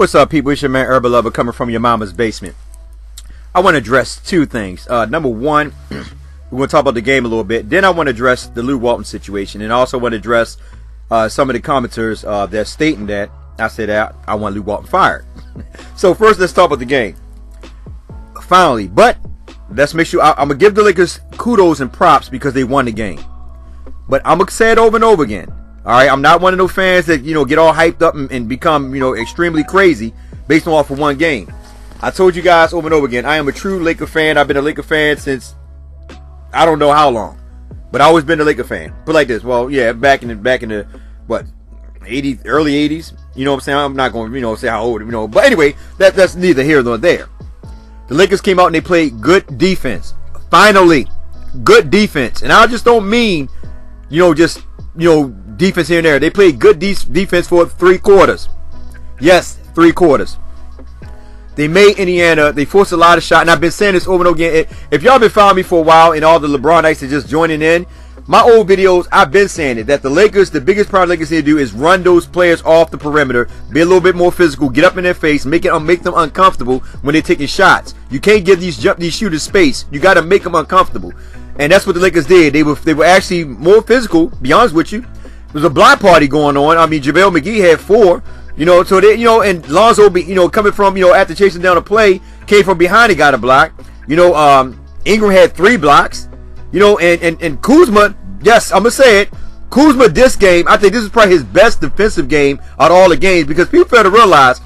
What's up, people? It's your man Herbal Lover coming from your mama's basement. I want to address two things. Number one, we're going to talk about the game a little bit. Then I want to address the Lou Walton situation, and I also want to address some of the commenters that's stating that I said that I want Lou Walton fired. So first, let's talk about the game. Finally, but let's make sure I'm gonna give the Lakers kudos and props because they won the game. But I'm gonna say it over and over again. All right, I'm not one of those fans that get all hyped up and become extremely crazy based on off of one game. I told you guys over and over again, I am a true Laker fan. I've been a Laker fan since I don't know how long, but I always been a Laker fan. Put it like this, well, yeah, back in the what, 80s, early 80s. You know what I'm saying? I'm not going to say how old, but anyway, that's neither here nor there. The Lakers came out and they played good defense. Finally, good defense, and I just don't mean just defense here and there. They played good defense for 3 quarters. Yes, 3 quarters. They made Indiana. They forced a lot of shots, and I've been saying this over and over again. If y'all been following me for a while, and all the LeBronites are just joining in, my old videos, I've been saying it, that the Lakers, the biggest part the Lakers need to do is run those players off the perimeter, be a little bit more physical, get up in their face, make them uncomfortable when they're taking shots. You can't give these shooters space. You got to make them uncomfortable, and that's what the Lakers did. They were actually more physical. Be honest with you. There was a block party going on. I mean, JaVale McGee had 4. So they, and Lonzo, coming from, after chasing down a play, came from behind and got a block. Ingram had 3 blocks. And Kuzma, yes, I'm gonna say it. Kuzma, this game, I think this is probably his best defensive game out of all the games, because people fail to realize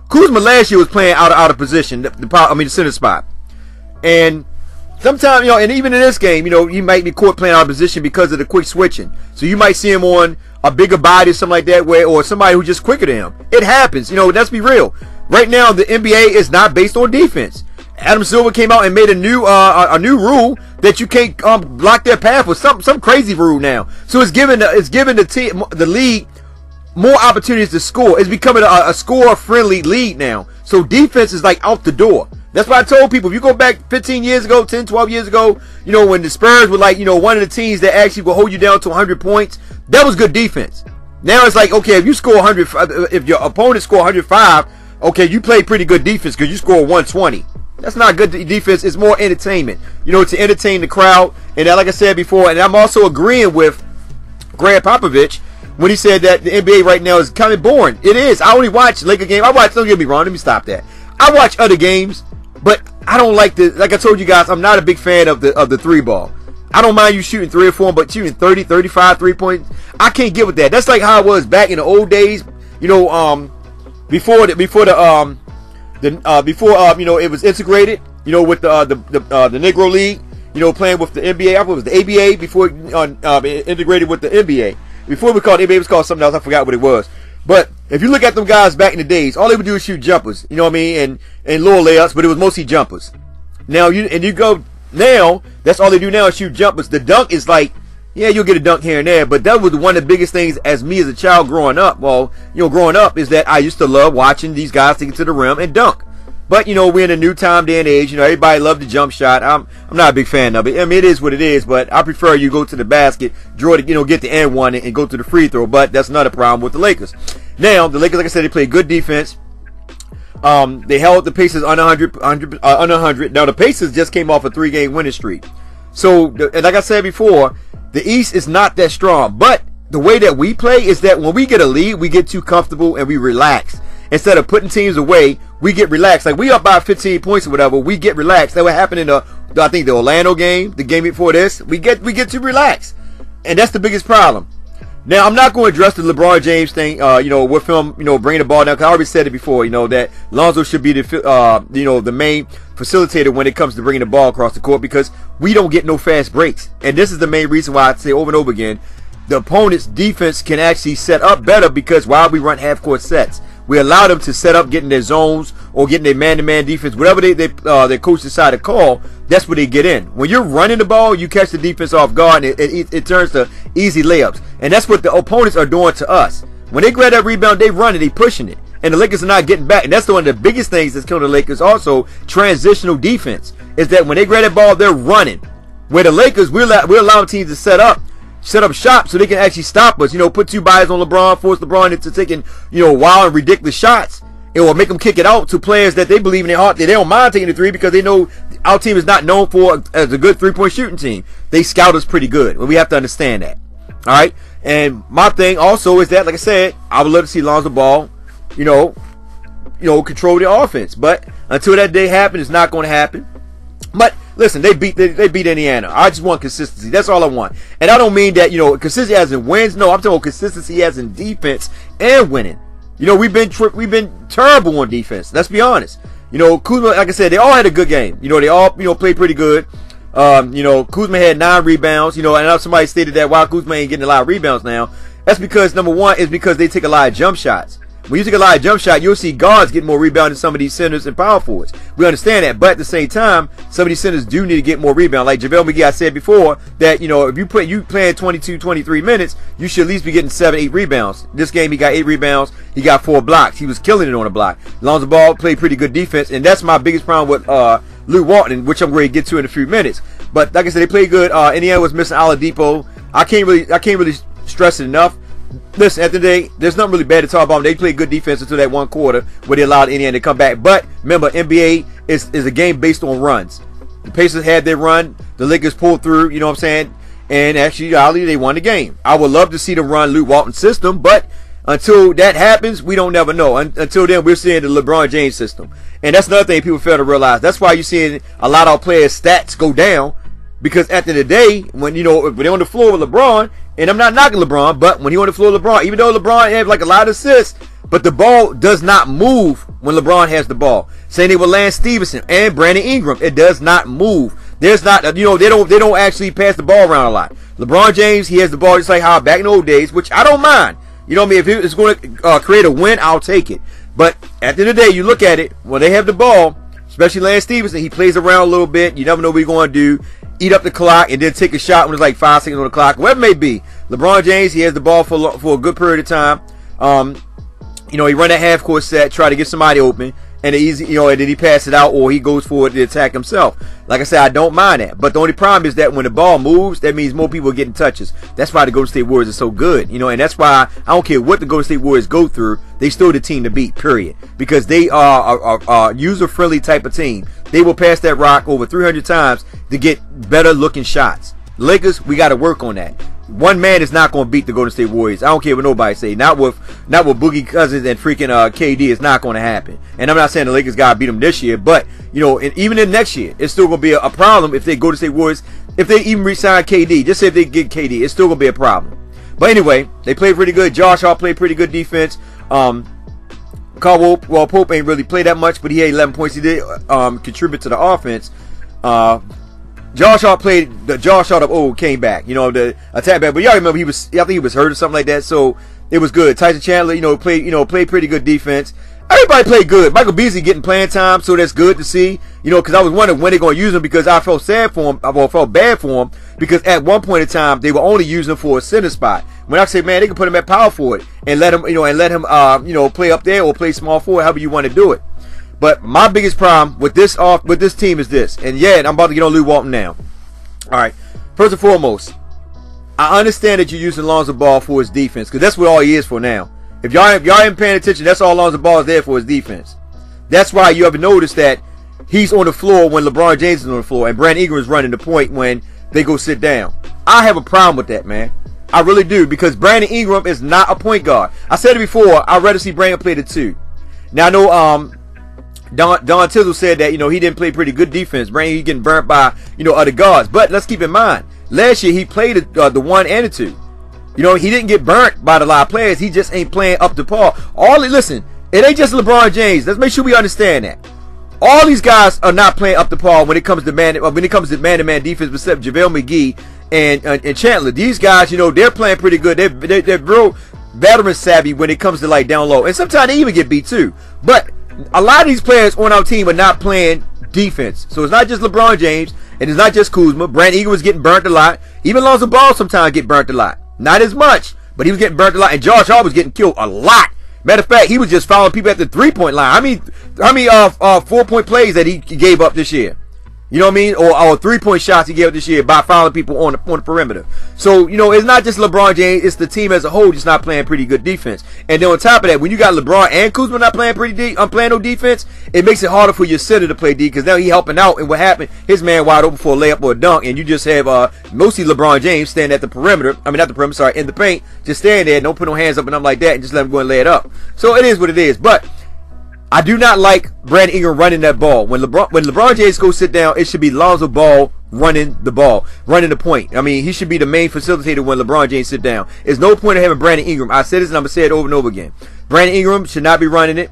Kuzma last year was playing out of position, the center spot, and sometimes, and even in this game, he might be caught playing out of position because of the quick switching. So you might see him on a bigger body or something like that, or somebody who's just quicker than him. It happens. Let's be real. Right now, the NBA is not based on defense. Adam Silver came out and made a new rule that you can't block their path with some crazy rule now. So it's giving the league more opportunities to score. It's becoming a score-friendly league now. So defense is like out the door. That's why I told people, if you go back 15 years ago, 10, 12 years ago, when the Spurs were like, one of the teams that actually will hold you down to 100 points, that was good defense. Now it's like, okay, if you score 100, if your opponent score 105, okay, you play pretty good defense because you score 120. That's not good defense. It's more entertainment, to entertain the crowd. And like I said before, and I'm also agreeing with Greg Popovich when he said that the NBA right now is kind of boring. It is. I only watch Laker game. Don't get me wrong. Let me stop that. I watch other games, but I don't like like I told you guys, I'm not a big fan of the 3 ball. I don't mind you shooting 3 or 4, but shooting 30, 35 3-point, I can't get with that. That's like how it was back in the old days, before it was integrated, with the Negro League, playing with the NBA. I thought it was the ABA before integrated with the NBA. Before it was called NBA, it was called something else. I forgot what it was. But if you look at them guys back in the days, all they would do is shoot jumpers, and lower layups, but it was mostly jumpers. Now that's all they do now is shoot jumpers. The dunk is like, yeah, you'll get a dunk here and there, but that was one of the biggest things as me as a child growing up. Well, growing up is that I used to love watching these guys take it to the rim and dunk. But we're in a new time, day and age. Everybody loves the jump shot. I'm not a big fan of it. I mean, it is what it is, but I prefer you go to the basket, draw the, get the and one and go to the free throw. But that's not a problem with the Lakers. Now, the Lakers, like I said, they play good defense. They held the Pacers under 100. Now, the Pacers just came off a 3-game winning streak. So, like I said before, the East is not that strong. But the way that we play is that when we get a lead, we get too comfortable and we relax. Instead of putting teams away, we get relaxed. Like, we up by 15 points or whatever, we get relaxed. That what happened in I think the Orlando game, the game before this. We get too relaxed, and that's the biggest problem. Now, I'm not going to address the LeBron James thing, with him, bringing the ball down. Cause I already said it before, that Lonzo should be the main facilitator when it comes to bringing the ball across the court, because we don't get no fast breaks. And this is the main reason why I say over and over again, the opponent's defense can actually set up better, because while we run half-court sets, we allow them to set up, getting their zones or getting their man-to-man defense, whatever their coach decide to call. That's where they get in. When you're running the ball, you catch the defense off guard, and it turns to easy layups. And that's what the opponents are doing to us. When they grab that rebound, they run it, they pushing it, and the Lakers are not getting back. And that's one of the biggest things that's killing the Lakers. Also, transitional defense is that when they grab that ball, they're running. Where the Lakers, we're allowing teams to set up shop so they can actually stop us. Put 2 bodies on LeBron, force LeBron into taking, wild and ridiculous shots. It will make them kick it out to players that they believe in their heart that they don't mind taking the three because they know our team is not known for as a good three-point shooting team. They scout us pretty good. We have to understand that. All right. And my thing also is that, like I said, I would love to see Lonzo Ball, control the offense. But until that day happens, it's not going to happen. But listen, they beat Indiana. I just want consistency. That's all I want. And I don't mean that, consistency as in wins. No, I'm talking about consistency as in defense and winning. We've been terrible on defense. Let's be honest. Kuzma, like I said, they all had a good game. They all, played pretty good. Kuzma had 9 rebounds. I know somebody stated that why Kuzma ain't getting a lot of rebounds now. That's because, number one, is because they take a lot of jump shots. When you take a lot of jump shot, you'll see guards get more rebounds than some of these centers and power forwards. We understand that, but at the same time, some of these centers do need to get more rebound. Like JaVale McGee, I said before that if you playing 22, 23 minutes, you should at least be getting 7, 8 rebounds. This game, he got 8 rebounds. He got 4 blocks. He was killing it on a block. Lonzo Ball played pretty good defense, and that's my biggest problem with Lou Walton, which I'm going to get to in a few minutes. But like I said, they played good. Indiana was missing Oladipo. I can't really stress it enough. Listen, at the end of the day, there's nothing really bad to talk about. They played good defense until that one quarter where they allowed Indiana to come back. But remember, NBA is a game based on runs. The Pacers had their run. The Lakers pulled through, you know what I'm saying? And actually, they won the game. I would love to see them run Lou Walton's system, but until that happens, we don't never know. Until then, we're seeing the LeBron James system. And that's another thing people fail to realize. That's why you're seeing a lot of our players' stats go down. Because at the end of the day, when they're on the floor with LeBron, and I'm not knocking LeBron, but when you're on the floor with LeBron, even though LeBron has like a lot of assists, but the ball does not move when LeBron has the ball. Same thing with Lance Stevenson and Brandon Ingram. It does not move. There's not, they don't actually pass the ball around a lot. LeBron James, he has the ball just like how back in the old days, which I don't mind. You know what I mean? If it's going to create a win, I'll take it. But at the end of the day, you look at it, when they have the ball, especially Lance Stevenson, he plays around a little bit. You never know what he's going to do. Eat up the clock and then take a shot when it's like 5 seconds on the clock. Whatever it may be. LeBron James, he has the ball for a good period of time. He run that half-court set, try to get somebody open, and and then he pass it out or he goes for it to attack himself. Like I said, I don't mind that. But the only problem is that when the ball moves, that means more people are getting touches. That's why the Golden State Warriors are so good. And that's why I don't care what the Golden State Warriors go through, they still the team to beat, period. Because they are a user-friendly type of team. They will pass that rock over 300 times to get better-looking shots. Lakers, we got to work on that. One man is not going to beat the Golden State Warriors. I don't care what nobody say. Not with Boogie Cousins and freaking KD. It's not going to happen. And I'm not saying the Lakers got to beat them this year, but even in next year, it's still going to be a problem if they Golden State Warriors, if they even re-sign KD. Just say if they get KD, it's still going to be a problem. But anyway, they played pretty good. Josh Hart played pretty good defense. Caldwell Pope ain't really played that much, but he had 11 points. He did contribute to the offense. Josh Hart played the Josh Hart of old, came back, the attack back. But y'all remember I think he was hurt or something like that, so it was good. Tyson Chandler, played pretty good defense. Everybody played good. Michael Beasley getting playing time, so that's good to see. Because I was wondering when they're going to use him because I felt sad for him. I felt bad for him because at one point in time they were only using him for a center spot. When I say, man, they can put him at power forward and let him, play up there or play small forward, however you want to do it. But my biggest problem with this team is this, and I'm about to get on Lou Walton now. All right, first and foremost, I understand that you're using Lonzo Ball for his defense because that's what all he is for now. If y'all ain't paying attention, that's all Lonzo Ball is there for, his defense. That's why you ever notice that he's on the floor when LeBron James is on the floor and Brandon Ingram is running the point when they go sit down. I have a problem with that, man. I really do, because Brandon Ingram is not a point guard. I said it before, I'd rather see Brandon play the 2. Now I know Don Tizzle said that he didn't play pretty good defense. Brandon, he getting burnt by other guards. But let's keep in mind, last year he played the 1 and the 2. He didn't get burnt by the lot of players. He just ain't playing up to par. Listen, it ain't just LeBron James. Let's make sure we understand that. All these guys are not playing up to par when it comes to man-to-man defense, except JaVale McGee and Chandler. These guys, they're playing pretty good. They're real veteran savvy when it comes to like down low, and sometimes they even get beat too. But a lot of these players on our team are not playing defense. So it's not just LeBron James, and it's not just Kuzma. Brandon Ingram was getting burnt a lot. Even Lonzo Ball sometimes get burnt a lot. Not as much, but he was getting burnt a lot. And Josh Hart was getting killed a lot. Matter of fact, he was just fouling people at the 3-point line. How many 4-point plays that he gave up this year? You know what I mean? Or 3-point shots he gave up this year by fouling people on the perimeter. So, you know, it's not just LeBron James, it's the team as a whole just not playing pretty good defense. And then on top of that, when you got LeBron and Kuzma not playing playing no defense, it makes it harder for your center to play D, because now he helping out, and what happened, his man wide open for a layup or a dunk, and you just have mostly LeBron James standing at the perimeter, I mean not the perimeter, sorry, in the paint, just standing there, don't put no hands up and nothing like that, and just let him go and lay it up. So it is what it is. But I do not like Brandon Ingram running that ball. When LeBron James goes sit down, it should be Lonzo Ball running the ball, running the point. I mean, he should be the main facilitator when LeBron James sit down. There's no point in having Brandon Ingram. I said this and I'm going to say it over and over again. Brandon Ingram should not be running it.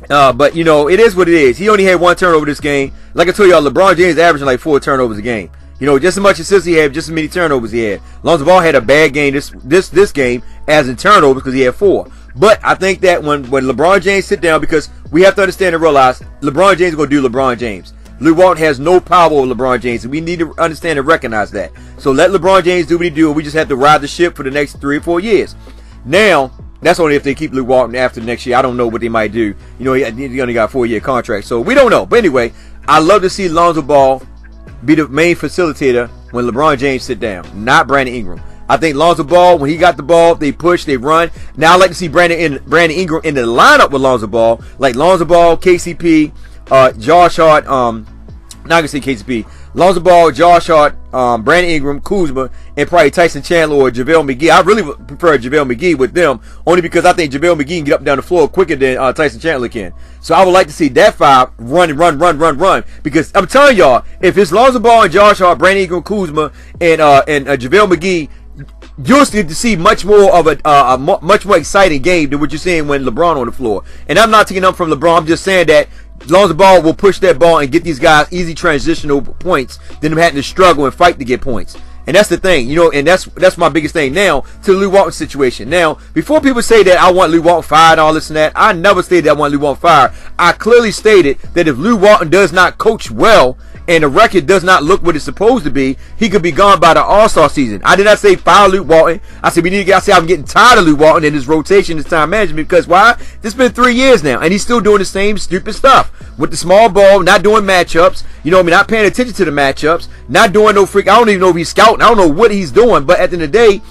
But, you know, it is what it is. He only had 1 turnover this game. Like I told y'all, LeBron James averaging like 4 turnovers a game. You know, just as much assists he had, just as many turnovers he had. Lonzo Ball had a bad game this game, as in turnovers, because he had 4. But I think that when LeBron James sit down, because we have to understand and realize LeBron James is going to do LeBron James. Luke Walton has no power over LeBron James, and we need to understand and recognize that. So let LeBron James do what he do, and we just have to ride the ship for the next 3 or 4 years. Now, that's only if they keep Luke Walton after next year. I don't know what they might do. You know, he only got a 4-year contract, so we don't know. But anyway, I love to see Lonzo Ball be the main facilitator when LeBron James sit down, not Brandon Ingram. I think Lonzo Ball, when he got the ball, they push, they run. Now I like to see Brandon Ingram in the lineup with Lonzo Ball, like Lonzo Ball, KCP, Josh Hart, not gonna say KCP, Lonzo Ball, Josh Hart, Brandon Ingram, Kuzma, and probably Tyson Chandler or JaVale McGee. I really would prefer JaVale McGee with them, only because I think JaVale McGee can get up and down the floor quicker than Tyson Chandler can. So I would like to see that 5 run, because I'm telling y'all, if it's Lonzo Ball and Josh Hart, Brandon Ingram, Kuzma, and JaVale McGee, you'll get to see much more of a much more exciting game than what you're seeing when LeBron on the floor. And I'm not taking up from LeBron. I'm just saying that Lonzo Ball will push that ball and get these guys easy transitional points than them having to struggle and fight to get points. And that's the thing, you know, and that's my biggest thing now to the Luke Walton situation. Now, before people say that I want Luke Walton fired and all this and that, I never stated I want Luke Walton fired. I clearly stated that if Luke Walton does not coach well and the record does not look what it's supposed to be, he could be gone by the All-Star season. I did not say fire Luke Walton. I said we need to get. I said I'm getting tired of Luke Walton and his rotation, his time management, because why? It's been 3 years now, and he's still doing the same stupid stuff with the small ball, not doing matchups. You know what I mean? Not paying attention to the matchups, not doing no freak. I don't even know if he's scouting. I don't know what he's doing, but at the end of the day,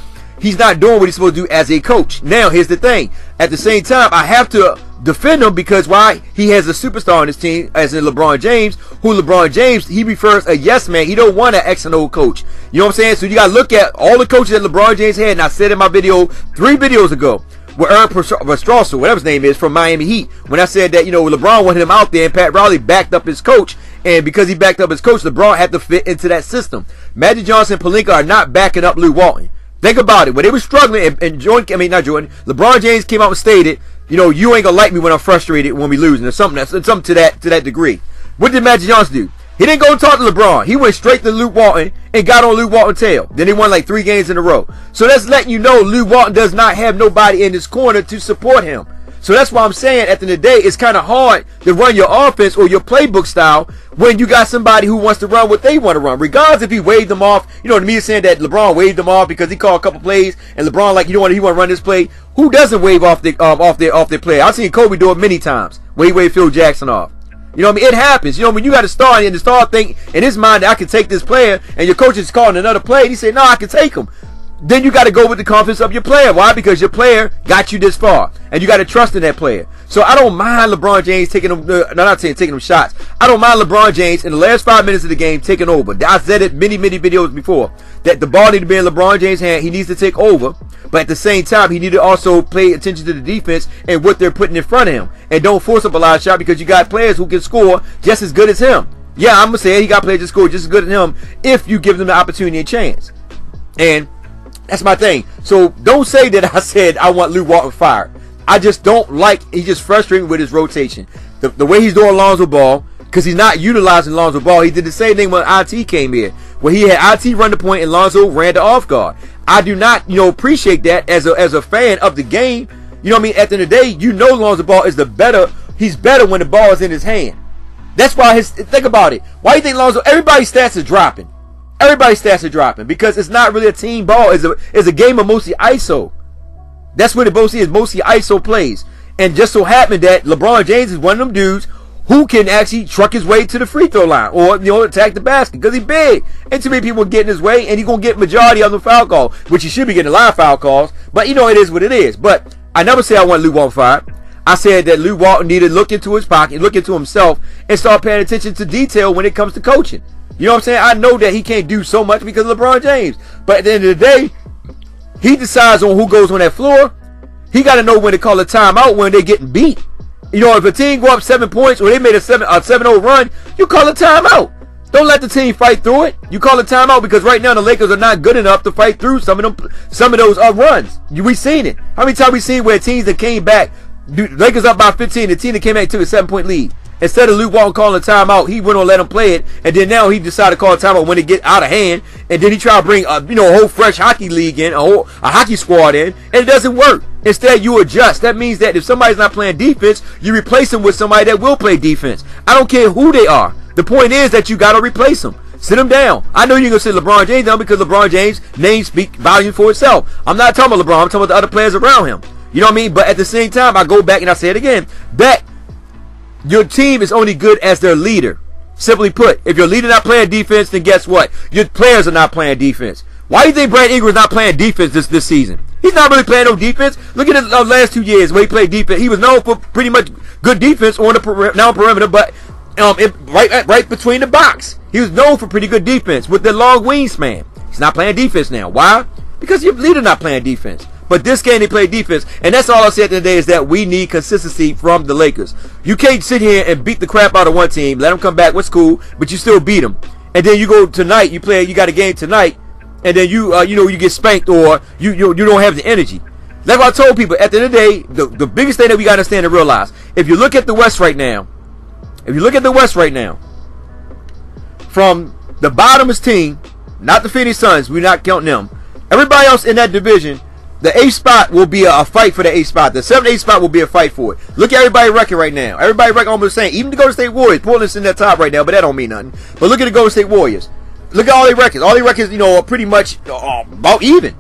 he's not doing what he's supposed to do as a coach. Now, here's the thing. At the same time, I have to defend him because why? He has a superstar on his team, as in LeBron James, who LeBron James, he prefers a yes man. He don't want an X and O coach. You know what I'm saying? So you got to look at all the coaches that LeBron James had, and I said in my video 3 videos ago, with Eric Strasser, whatever his name is, from Miami Heat, when I said that, you know, LeBron wanted him out there, and Pat Riley backed up his coach, and because he backed up his coach, LeBron had to fit into that system. Magic Johnson and Pelinka are not backing up Luke Walton. Think about it. When they were struggling, and LeBron James came out and stated, you know, you ain't gonna like me when I'm frustrated when we losing, or something to that degree. What did Magic Johnson do? He didn't go and talk to LeBron. He went straight to Luke Walton and got on Luke Walton's tail. Then he won like 3 games in a row. So that's letting you know Luke Walton does not have nobody in his corner to support him. So that's why I'm saying at the end of the day, it's kind of hard to run your offense or your playbook style when you got somebody who wants to run what they want to run. Regardless if he waved them off, you know, to me it's saying that LeBron waved them off because he called a couple plays and LeBron like, you know what, he want to run this play. Who doesn't wave off their play? I've seen Kobe do it many times when he waved Phil Jackson off. You know what I mean? It happens. You know, when you got a star and the star think in his mind that I can take this player, and your coach is calling another play, and he said, no, I can take him. Then you got to go with the confidence of your player. Why? Because your player got you this far, and you got to trust in that player. So I don't mind LeBron James taking them. Not saying taking them shots. I don't mind LeBron James in the last 5 minutes of the game taking over. I said it many videos before that the ball needs to be in LeBron James' hand. He needs to take over, but at the same time, he need to also pay attention to the defense and what they're putting in front of him, and don't force up a lot of shots because you got players who can score just as good as him. Yeah, I'm gonna say he got players that score just as good as him if you give them the opportunity and chance. And that's my thing. So don't say that I said I want Luke Walton fired. I just don't like, he's just frustrating with his rotation. The way he's doing Lonzo Ball, because he's not utilizing Lonzo Ball. He did the same thing when IT came here, where he had IT run the point and Lonzo ran the off guard. I do not, you know, appreciate that as a fan of the game. You know what I mean? At the end of the day, you know Lonzo Ball is he's better when the ball is in his hand. That's why think about it. Why do you think Lonzo, everybody's stats are dropping? Everybody's stats are dropping because it's not really a team ball. It's a game of mostly ISO. That's what it mostly is, mostly ISO plays. And just so happened that LeBron James is one of them dudes who can actually truck his way to the free throw line or, attack the basket because he's big. And too many people get in his way, and he's going to get majority of the foul call, which he should be getting a lot of foul calls. But, it is what it is. But I never say I want Luke Walton fired. I said that Luke Walton needed to look into his pocket, look into himself, and start paying attention to detail when it comes to coaching. You know what I'm saying? I know that he can't do so much because of LeBron James. But at the end of the day, he decides on who goes on that floor. He got to know when to call a timeout when they're getting beat. If a team go up 7 points or they made a 7-0 run, you call a timeout. Don't let the team fight through it. You call a timeout because right now the Lakers are not good enough to fight through some of those runs. We seen it. How many times we seen where teams that came back, Lakers up by 15, the team that came back took a 7-point lead. Instead of Luke Walton calling a timeout, he went on let him play it, and then now he decided to call a timeout when it get out of hand, and then he try to bring a whole fresh hockey league in, a hockey squad in, and it doesn't work. Instead, you adjust. That means that if somebody's not playing defense, you replace them with somebody that will play defense. I don't care who they are. The point is that you got to replace them. Sit them down. I know you're going to sit LeBron James down because LeBron James' name speaks volume for itself. I'm not talking about LeBron. I'm talking about the other players around him. You know what I mean? But at the same time, I go back and I say it again, that your team is only good as their leader. Simply put, if your leader not playing defense, then guess what? Your players are not playing defense. Why do you think Brad Ingram's not playing defense this season? He's not really playing no defense. Look at the last 2 years where he played defense. He was known for pretty much good defense on the perimeter, but right between the box. He was known for pretty good defense with the long wingspan. He's not playing defense now. Why? Because your leader not playing defense. But this game they play defense, and that's all I say at the end of the day is that we need consistency from the Lakers. You can't sit here and beat the crap out of one team, let them come back, what's cool, but you still beat them. And then you go tonight, you got a game tonight, and then you get spanked or you don't have the energy. That's what I told people. At the end of the day, the biggest thing that we got to understand and realize, if you look at the West right now, from the bottomest team, not the Phoenix Suns, we're not counting them. Everybody else in that division, the 8th spot will be a fight for the 8th spot. The 7th, 8th spot will be a fight for it. Look at everybody's record right now. Everybody's record almost the same. Even the Golden State Warriors, Portland's in that top right now, but that don't mean nothing. But look at the Golden State Warriors. Look at all their records. All their records, are pretty much about even.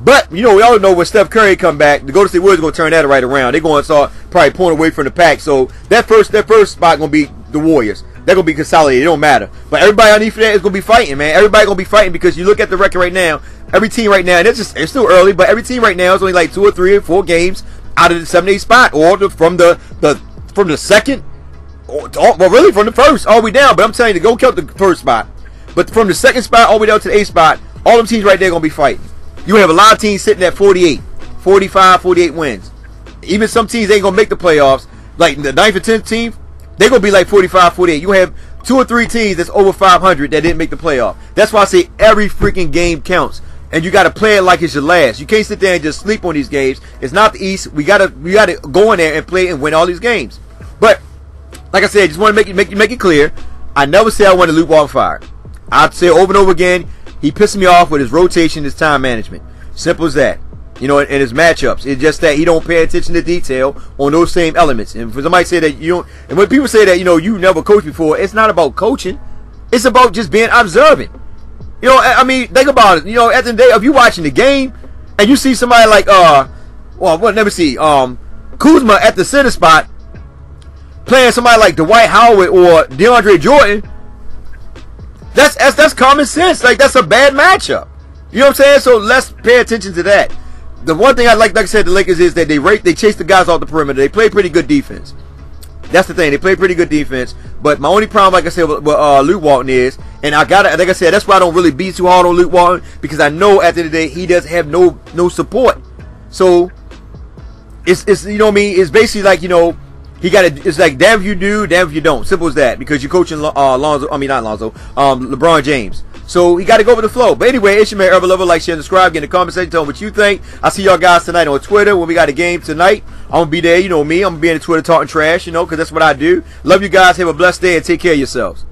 But, we all know when Steph Curry come back, the Golden State Warriors are going to turn that right around. They're going to start probably pulling away from the pack. So that first spot going to be the Warriors. They're going to be consolidated. It don't matter. But everybody underneath that is going to be fighting, man. Everybody going to be fighting because you look at the record right now. Every team right now, and it's still early, but every team right now is only like 2 or 3 or 4 games out of the 7th, 8th spot, or from the second, really from the first all the way down. But I'm telling you to go count the first spot. But from the 2nd spot all the way down to the 8th spot, all them teams right there are going to be fighting. You have a lot of teams sitting at 48, 45, 48 wins. Even some teams ain't going to make the playoffs. Like the 9th or 10th team, they're going to be like 45, 48. You have 2 or 3 teams that's over 500 that didn't make the playoff. That's why I say every freaking game counts. And you got to play it like it's your last. You can't sit there and just sleep on these games. It's not the East. We got to go in there and play and win all these games. But like I said, just want to make it clear. I never say I want to Luke Walton fired. I'd say over and over again, he pissed me off with his rotation, his time management. Simple as that. And his matchups. It's just that he don't pay attention to detail on those same elements. And for somebody say that you don't, and when people say that you never coached before, it's not about coaching. It's about just being observant. I mean, think about it. At the end of the day, if you're watching the game and you see somebody like let me see, Kuzma at the center spot playing somebody like Dwight Howard or DeAndre Jordan, that's common sense. Like, that's a bad matchup. You know what I'm saying? So let's pay attention to that. The one thing I like I said, the Lakers is that they chase the guys off the perimeter. They play pretty good defense. That's the thing. They play pretty good defense. But my only problem, like I said, with Luke Walton is, and like I said, that's why I don't really beat too hard on Luke Walton, because I know at the end of the day he doesn't have no support. So it's it's basically like it's like damn if you do, damn if you don't. Simple as that. Because you're coaching LeBron James. So he got to go with the flow. But anyway, it's your man Urban Lover. Like, share, and subscribe. Get in the comment section. Tell me what you think. I'll see y'all guys tonight on Twitter when we got a game tonight. I'm going to be there. You know me. I'm going to be in the Twitter talking trash, because that's what I do. Love you guys. Have a blessed day and take care of yourselves.